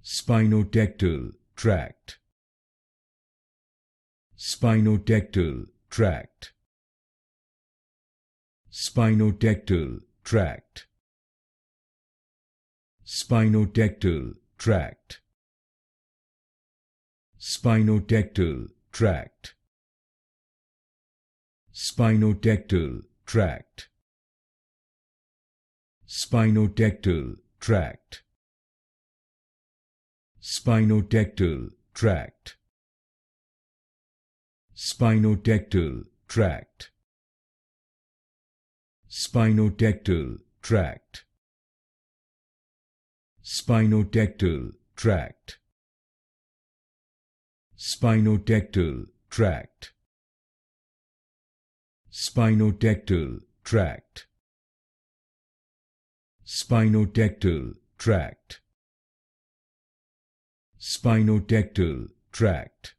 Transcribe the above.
Spinotectal tract. Spinotectal tract. Spinotectal tract. Spinotectal tract. Spinotectal tract. Spinotectal tract. Spinotectal tract. Spinotectal tract. Spinotectal tract. Spinotectal tract. Spinotectal tract. Spinotectal tract. Spinotectal tract. Spinotectal tract. Spinotectal tract.